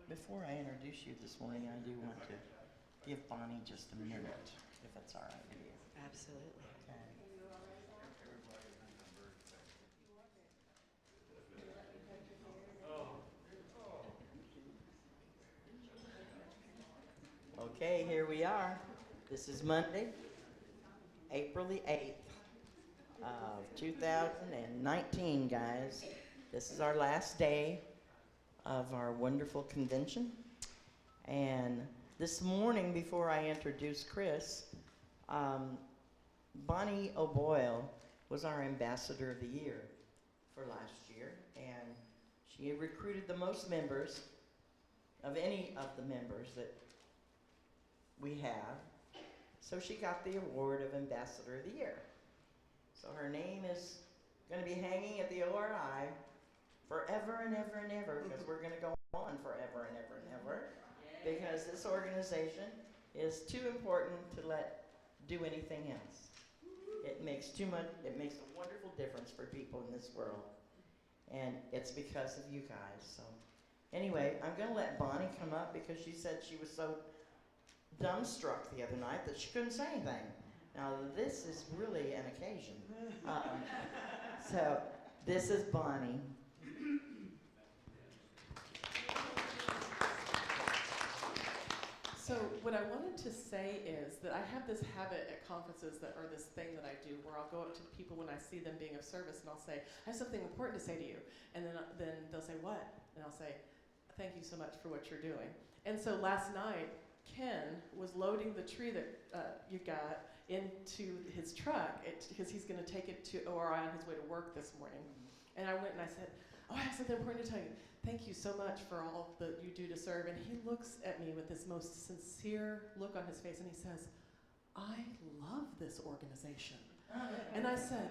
Before I introduce you this morning, I do want to give Bonnie just a minute, if it's all right with you. Absolutely. Okay. Okay, here we are. This is Monday, April the 8th of 2019, guys. This is our last day of our wonderful convention. And this morning, before I introduce Chris, Bonnie O'Boyle was our Ambassador of the Year for last year, and she recruited the most members of any of the members that we have. So she got the award of Ambassador of the Year. So her name is going to be hanging at the ORI forever and ever and ever, because we're going to go on forever and ever and ever, because this organization is too important to let do anything else. It makes a wonderful difference for people in this world, and it's because of you guys. So anyway, I'm going to let Bonnie come up because she said she was so dumbstruck the other night that she couldn't say anything. Now this is really an occasion. So this is Bonnie. So what I wanted to say is that I have this habit at conferences or this thing that I do where I'll go up to people when I see them being of service and I'll say, I have something important to say to you. And then they'll say, what? And I'll say, thank you so much for what you're doing. And so last night, Ken was loading the tree that you got into his truck because he's going to take it to ORI on his way to work this morning. And I went and I said, oh, I have something important to tell you. Thank you so much for all that you do to serve. And he looks at me with this most sincere look on his face and he says, I love this organization. And I said,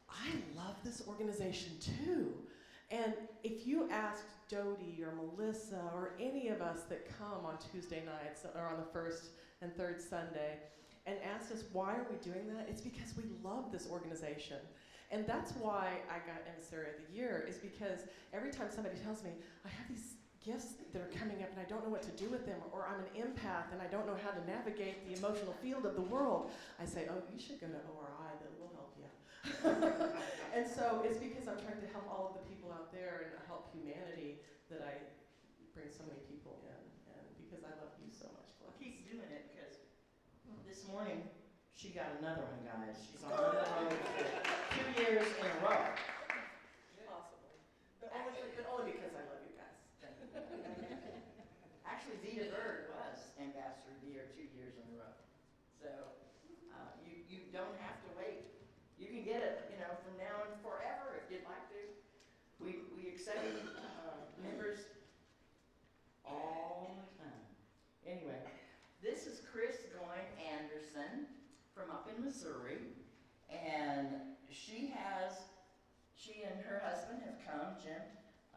I love this organization too. And if you asked Jody or Melissa or any of us that come on Tuesday nights or on the first and third Sunday and asked us why are we doing that, it's because we love this organization. And that's why I got Emissary of the Year, is because every time somebody tells me, I have these gifts that are coming up and I don't know what to do with them, or I'm an empath and I don't know how to navigate the emotional field of the world, I say, oh, you should go to ORI, that will help you. And so it's because I'm trying to help all of the people out there and help humanity that I bring so many people in, and because I love you so much, Glenn. Keep doing it, because this morning she got another one, guys. She's on the road for 2 years in a row. Possibly. But only because I love you guys. Actually, Vita Bird was Ambassador of the Year 2 years in a row. So you don't have to wait. You can get it, from now on forever if you'd like to. We accept members all the time. Anyway, this is Chris Goyne Anderson from up in Missouri, and she and her husband have come, Jim,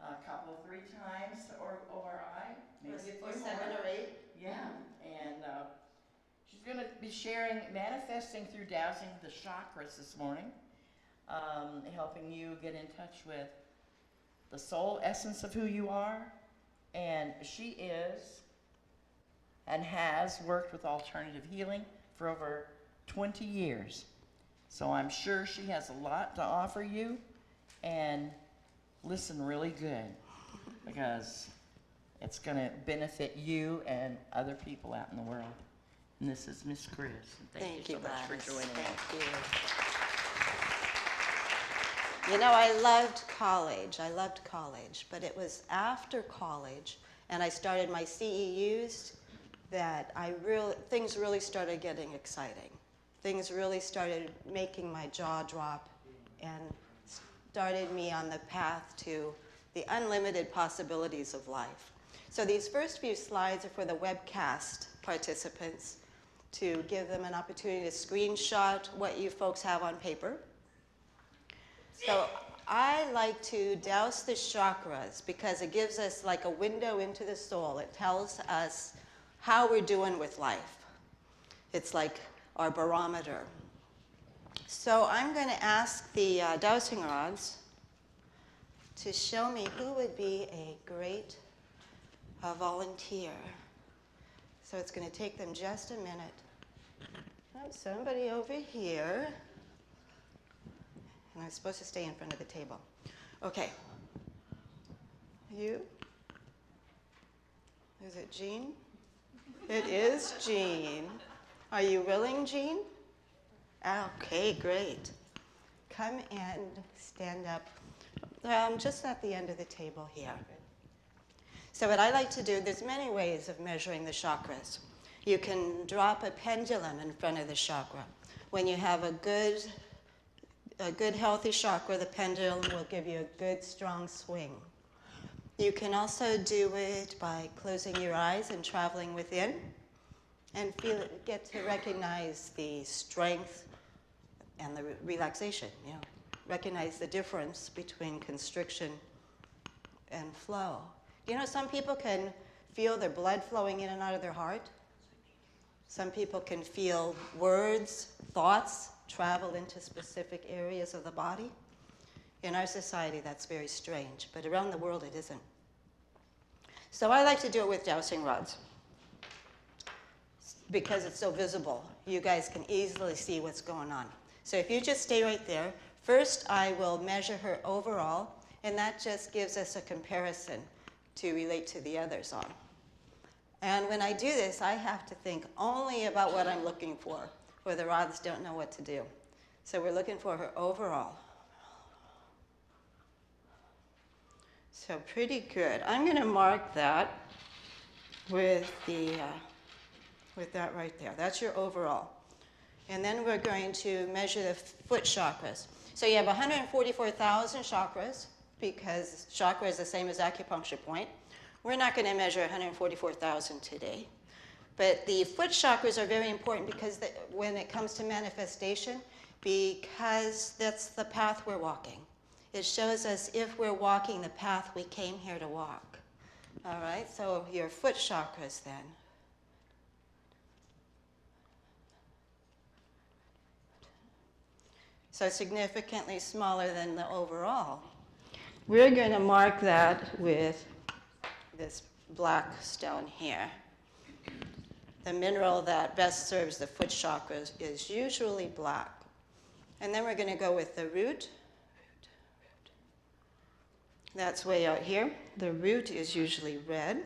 a couple, 3 times to ORI, maybe a few 7 more. or 8. Yeah, and she's going to be sharing, manifesting through dowsing the chakras this morning, helping you get in touch with the soul essence of who you are. And she is and has worked with alternative healing for over 20 years. So I'm sure she has a lot to offer you, and listen really good, because it's going to benefit you and other people out in the world. And this is Miss Chris. And thank you so much for joining us. Thank you. You know, I loved college, but it was after college, and I started my CEUs, that things really started getting exciting. Things really started making my jaw drop and started me on the path to the unlimited possibilities of life. So these first few slides are for the webcast participants, to give them an opportunity to screenshot what you folks have on paper. So I like to douse the chakras because it gives us like a window into the soul. It tells us how we're doing with life. It's like our barometer. So I'm going to ask the dowsing rods to show me who would be a great a volunteer. So it's going to take them just a minute. Oh, somebody over here. And I'm supposed to stay in front of the table. Okay. You? Is it Jean? It is Jean. Are you willing, Jean? Okay, great. Come and stand up just at the end of the table here. So what I like to do, there's many ways of measuring the chakras. You can drop a pendulum in front of the chakra. When you have a good healthy chakra, the pendulum will give you a good strong swing. You can also do it by closing your eyes and traveling within and get to recognize the strength and the relaxation, recognize the difference between constriction and flow. Some people can feel their blood flowing in and out of their heart. Some people can feel words, thoughts travel into specific areas of the body. In our society, that's very strange, but around the world it isn't. So I like to do it with dowsing rods because it's so visible. You guys can easily see what's going on. So if you just stay right there, first I will measure her overall, and that just gives us a comparison to relate to the others on. And when I do this, I have to think only about what I'm looking for, or the rods don't know what to do. So we're looking for her overall. So pretty good. I'm going to mark that with that right there. That's your overall. And then we're going to measure the foot chakras. So you have 144,000 chakras, because chakra is the same as acupuncture point. We're not going to measure 144,000 today. But the foot chakras are very important because when it comes to manifestation, because that's the path we're walking. It shows us if we're walking the path we came here to walk. All right, so your foot chakras then. So significantly smaller than the overall. We're going to mark that with this black stone here. The mineral that best serves the foot chakras is usually black. And then we're going to go with the root. That's way out here. The root is usually red.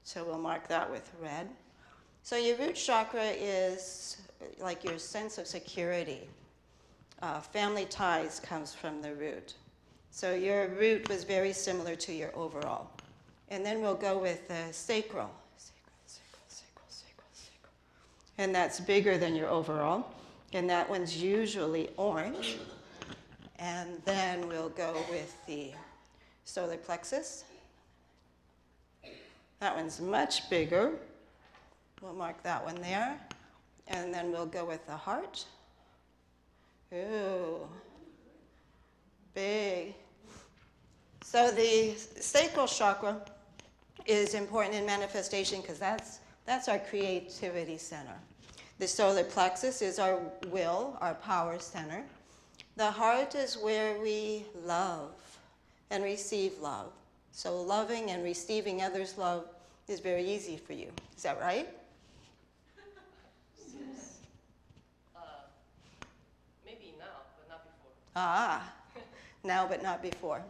So we'll mark that with red. So your root chakra is like your sense of security. Family ties comes from the root. So your root was very similar to your overall. And then we'll go with the sacral. Sacral. And that's bigger than your overall. And that one's usually orange. And then we'll go with the solar plexus. That one's much bigger. We'll mark that one there. And then we'll go with the heart. Ooh, big. So the sacral chakra is important in manifestation because that's our creativity center. The solar plexus is our will, our power center. The heart is where we love and receive love. So loving and receiving others' love is very easy for you. Is that right? Maybe now, but not before. Now but not before.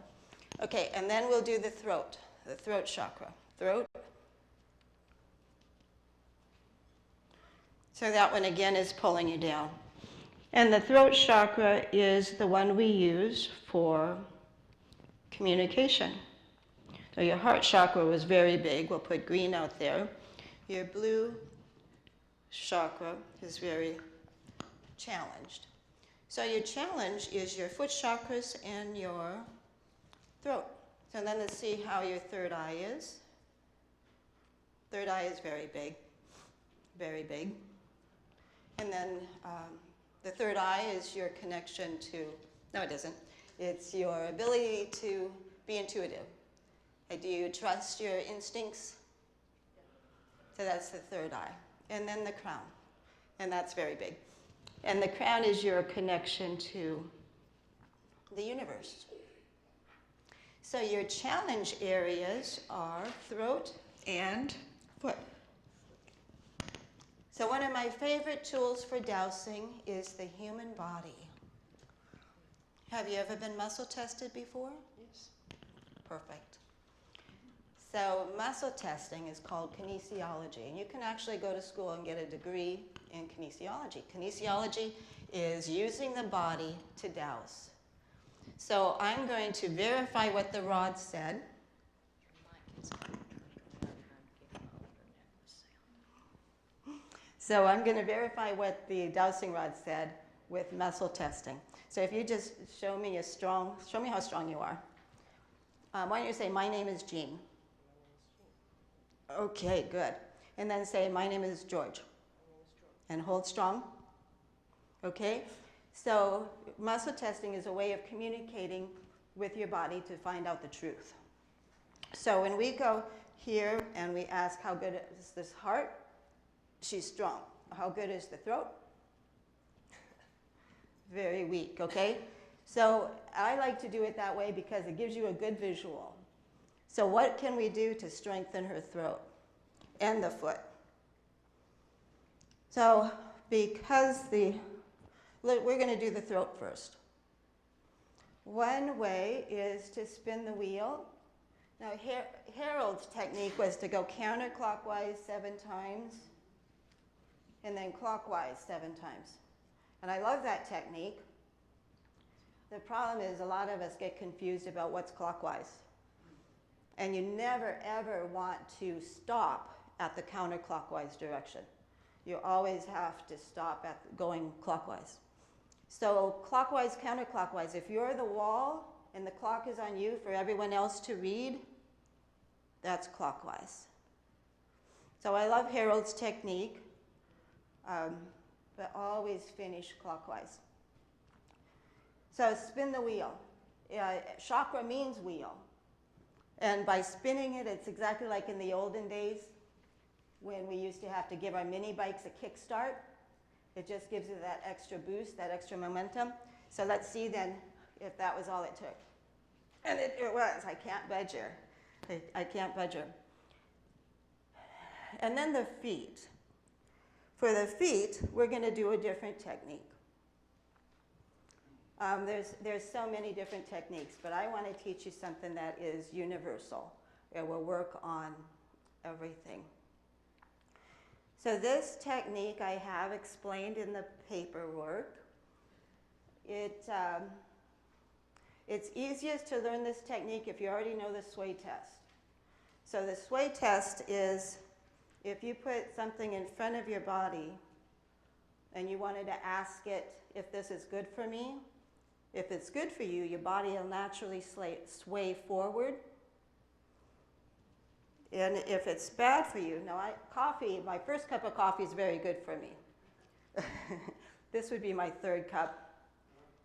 Okay, and then we'll do the throat chakra. Throat. So that one again is pulling you down. And the throat chakra is the one we use for communication. So your heart chakra was very big. We'll put green out there. Your blue chakra is very challenged. So your challenge is your foot chakras and your throat. So then let's see how your third eye is. Third eye is very big, very big. And then the third eye is your connection to, no it isn't, it's your ability to be intuitive. Do you trust your instincts? So that's the third eye. And then the crown, and that's very big. And the crown is your connection to the universe. So your challenge areas are throat and foot. So one of my favorite tools for dowsing is the human body. Have you ever been muscle tested before? Yes. Perfect. So muscle testing is called kinesiology, and you can actually go to school and get a degree in kinesiology. Kinesiology is using the body to douse. So I'm going to verify what the rod said. So I'm going to verify what the dowsing rod said with muscle testing. So if you just show me how strong you are. Why don't you say, my name is Jean. Okay, good. And then say, my name is George. And hold strong. Okay? So muscle testing is a way of communicating with your body to find out the truth. So when we go here and we ask, how good is this heart? She's strong. How good is the throat? Very weak, okay? So I like to do it that way because it gives you a good visual. So what can we do to strengthen her throat and the foot? So we're going to do the throat first. One way is to spin the wheel. Now Harold's technique was to go counterclockwise 7 times and then clockwise 7 times. And I love that technique. The problem is a lot of us get confused about what's clockwise. And you never ever want to stop at the counterclockwise direction. You always have to stop at going clockwise. So clockwise, counterclockwise. If you're the wall and the clock is on you for everyone else to read, that's clockwise. So I love Harold's technique, but always finish clockwise. So spin the wheel. Chakra means wheel. And by spinning it, it's exactly like in the olden days when we used to have to give our mini bikes a kickstart. It just gives it that extra boost, that extra momentum. So let's see then if that was all it took. And it was. I can't budge her. I can't budge her. And then the feet. For the feet, we're going to do a different technique. There's so many different techniques, but I want to teach you something that is universal. It will work on everything. So this technique I have explained in the paperwork. It's easiest to learn this technique if you already know the sway test. So the sway test is if you put something in front of your body and you wanted to ask it if this is good for me. If it's good for you, your body will naturally sway forward. And if it's bad for you, my first cup of coffee is very good for me. This would be my 3rd cup.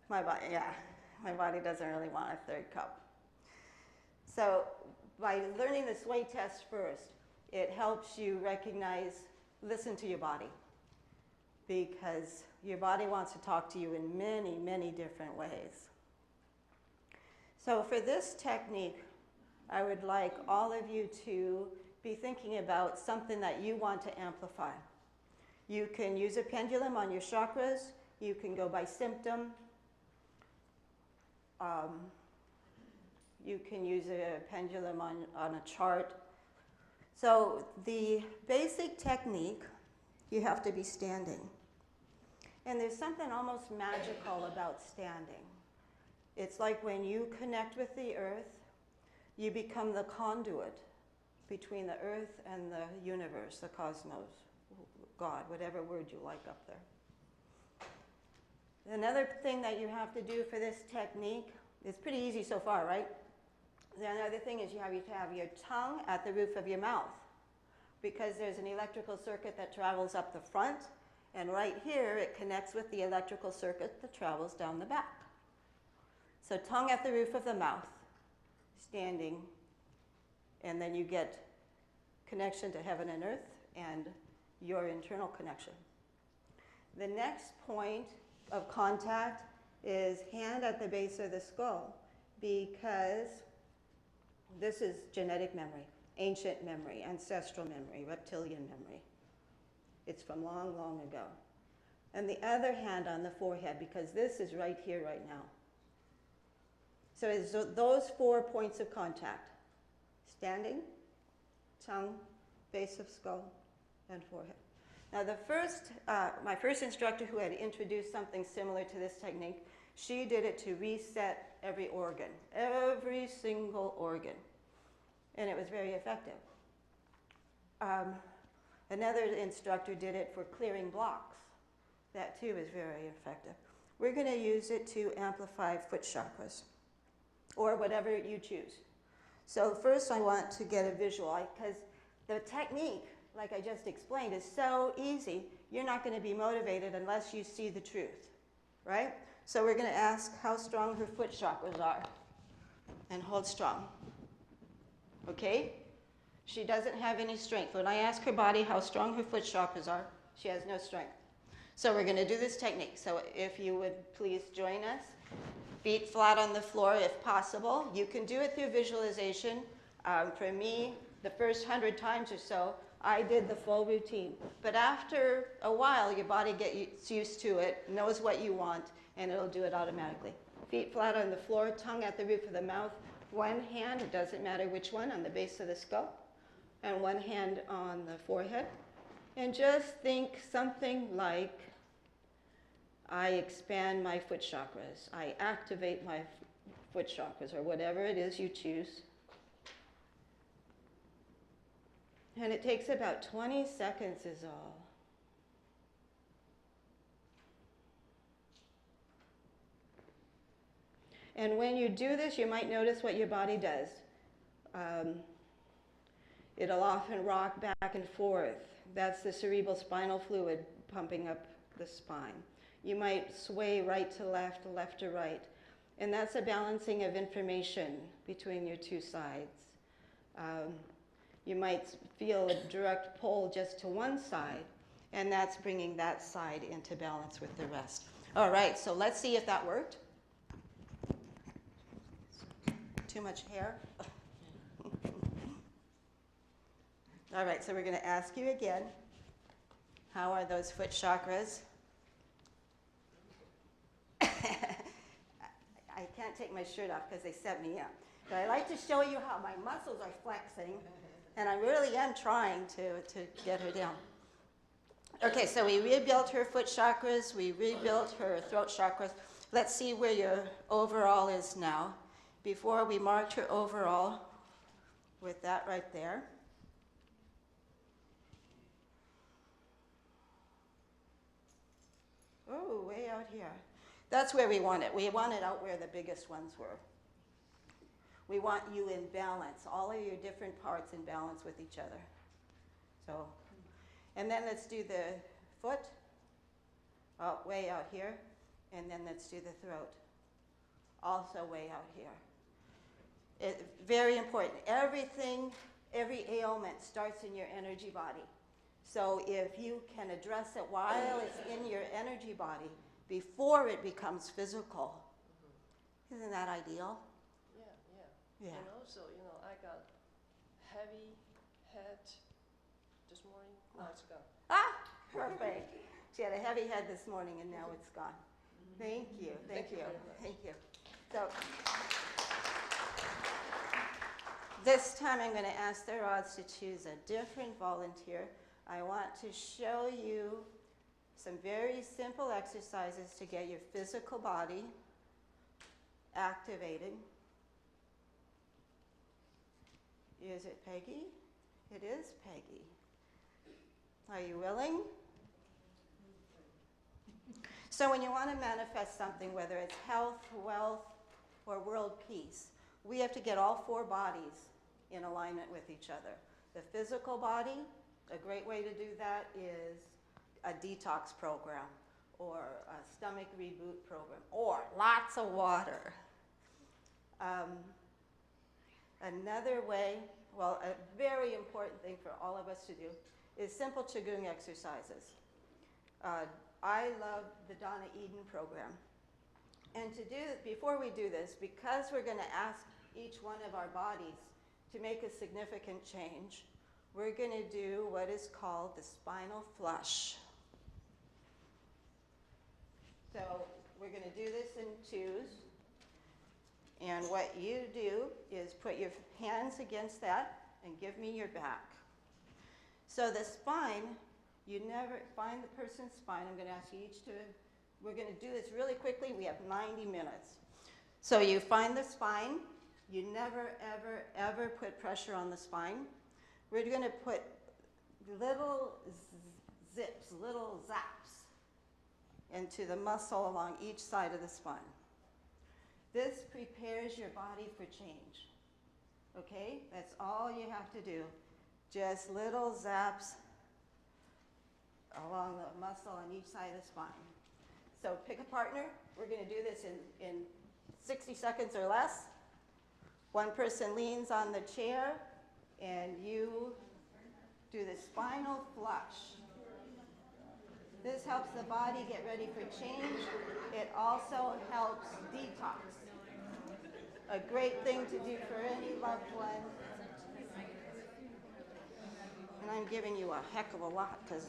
My body doesn't really want a 3rd cup. So by learning the sway test first, it helps you listen to your body. Because your body wants to talk to you in many, many different ways. So for this technique, I would like all of you to be thinking about something that you want to amplify. You can use a pendulum on your chakras. You can go by symptom. You can use a pendulum on a chart. So the basic technique, you have to be standing. And there's something almost magical about standing. It's like when you connect with the earth, you become the conduit between the earth and the universe, the cosmos, God, whatever word you like up there. Another thing that you have to do for this technique, it's pretty easy so far, right? Another thing is you have to have your tongue at the roof of your mouth because there's an electrical circuit that travels up the front. And right here, it connects with the electrical circuit that travels down the back. So tongue at the roof of the mouth, standing, and then you get connection to heaven and earth and your internal connection. The next point of contact is hand at the base of the skull because This is genetic memory, ancient memory, ancestral memory, reptilian memory. It's from long, long ago. And the other hand on the forehead, because this is right here, right now. So it's those 4 points of contact: standing, tongue, base of skull, and forehead. Now my first instructor who had introduced something similar to this technique, she did it to reset every organ, every single organ. And it was very effective. Another instructor did it for clearing blocks. That too is very effective. We're going to use it to amplify foot chakras, or whatever you choose. So first I want to get a visual, because the technique, like I just explained, is so easy, you're not going to be motivated unless you see the truth, right? So we're going to ask how strong her foot chakras are, and hold strong. Okay? She doesn't have any strength. When I ask her body how strong her foot chakras are, she has no strength. So we're going to do this technique. So if you would please join us. Feet flat on the floor if possible. You can do it through visualization. For me, the first 100 times or so, I did the full routine. But after a while, your body gets used to it, knows what you want, and it'll do it automatically. Feet flat on the floor, tongue at the roof of the mouth. One hand, it doesn't matter which one, on the base of the skull. And one hand on the forehead. And just think something like, I expand my foot chakras. I activate my foot chakras, or whatever it is you choose. And it takes about 20 seconds is all. And when you do this, you might notice what your body does. It'll often rock back and forth. That's the cerebral spinal fluid pumping up the spine. You might sway right to left to right. And that's a balancing of information between your two sides. You might feel a direct pull just to one side, and that's bringing that side into balance with the rest. All right, so let's see if that worked. Too much hair? All right, so we're going to ask you again, how are those foot chakras? I can't take my shirt off because they set me up. But I like to show you how my muscles are flexing, and I really am trying to get her down. Okay, so we rebuilt her foot chakras, we rebuilt her throat chakras. Let's see where your overall is now. Before we marked her overall with that right there. Oh, way out here. That's where we want it. We want it out where the biggest ones were. We want you in balance, all of your different parts in balance with each other. So, and then let's do the foot, way out here, and then let's do the throat, also way out here. Very important. Everything, every ailment starts in your energy body. So if you can address it while it's in your energy body, before it becomes physical. Isn't that ideal? Yeah. And also, I got heavy head this morning. Now it's gone. Perfect. She had a heavy head this morning, and now it's gone. Thank you. Thank you very much. Thank you. So this time I'm going to ask the rods to choose a different volunteer. I want to show you some very simple exercises to get your physical body activated. Is it Peggy? It is Peggy. Are you willing? So when you want to manifest something, whether it's health, wealth, or world peace, we have to get all 4 bodies in alignment with each other. The physical body, a great way to do that is a detox program, or a stomach reboot program, or lots of water. Another way, well, a very important thing for all of us to do is simple Qigong exercises. I love the Donna Eden program. And before we do this, because we're going to ask each one of our bodies to make a significant change, we're going to do what is called the spinal flush. So we're going to do this in twos. And what you do is put your hands against that and give me your back. So the spine, you never find the person's spine. I'm going to ask you each to, we're going to do this really quickly. We have 90 minutes. So you find the spine. You never, ever, ever put pressure on the spine. We're going to put little zips, little zaps into the muscle along each side of the spine. This prepares your body for change. Okay? That's all you have to do. Just little zaps along the muscle on each side of the spine. So pick a partner. We're going to do this in 60 seconds or less. One person leans on the chair, and you do the spinal flush. This helps the body get ready for change. It also helps detox. A great thing to do for any loved one. And I'm giving you a heck of a lot because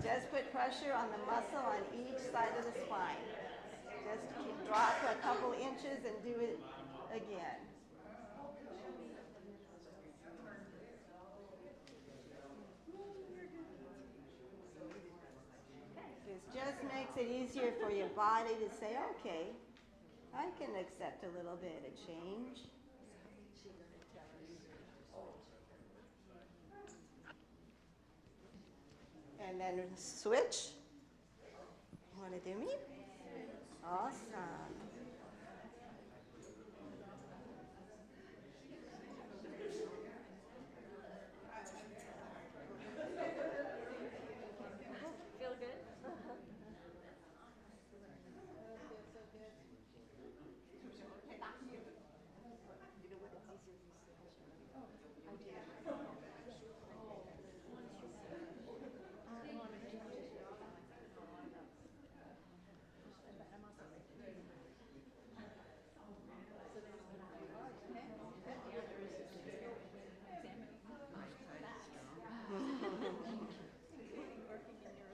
just put pressure on the muscle on each side of the spine. Just drop a couple inches and do it again. This just makes it easier for your body to say, okay, I can accept a little bit of change. And then switch. You want to do me? Awesome. Feel good?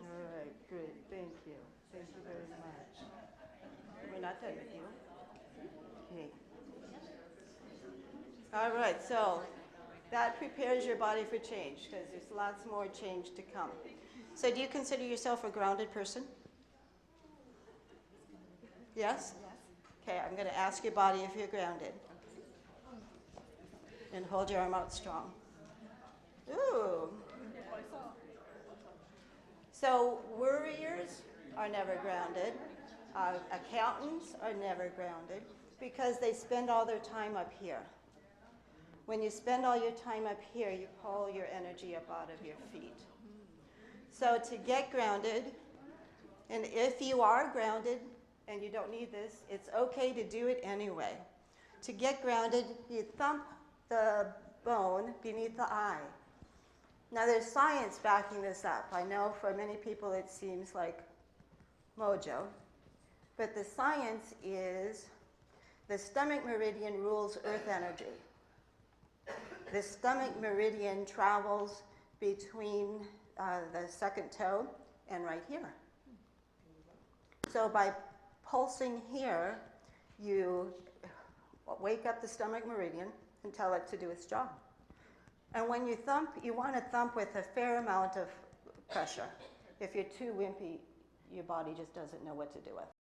All right, good. Thank you. Thank you very much. We're not done with you. Okay. All right, so that prepares your body for change because there's lots more change to come. So do you consider yourself a grounded person? Yes? Okay, I'm going to ask your body if you're grounded. And hold your arm out strong. Ooh. So worriers are never grounded. Accountants are never grounded because they spend all their time up here. When you spend all your time up here, you pull your energy up out of your feet. So to get grounded, and if you are grounded and you don't need this, it's okay to do it anyway. To get grounded, you thump the bone beneath the eye. Now there's science backing this up. I know for many people it seems like mojo, but the science is the stomach meridian rules earth energy. The stomach meridian travels between the second toe and right here. So by pulsing here, you wake up the stomach meridian and tell it to do its job. And when you thump, you want to thump with a fair amount of pressure. If you're too wimpy, your body just doesn't know what to do with.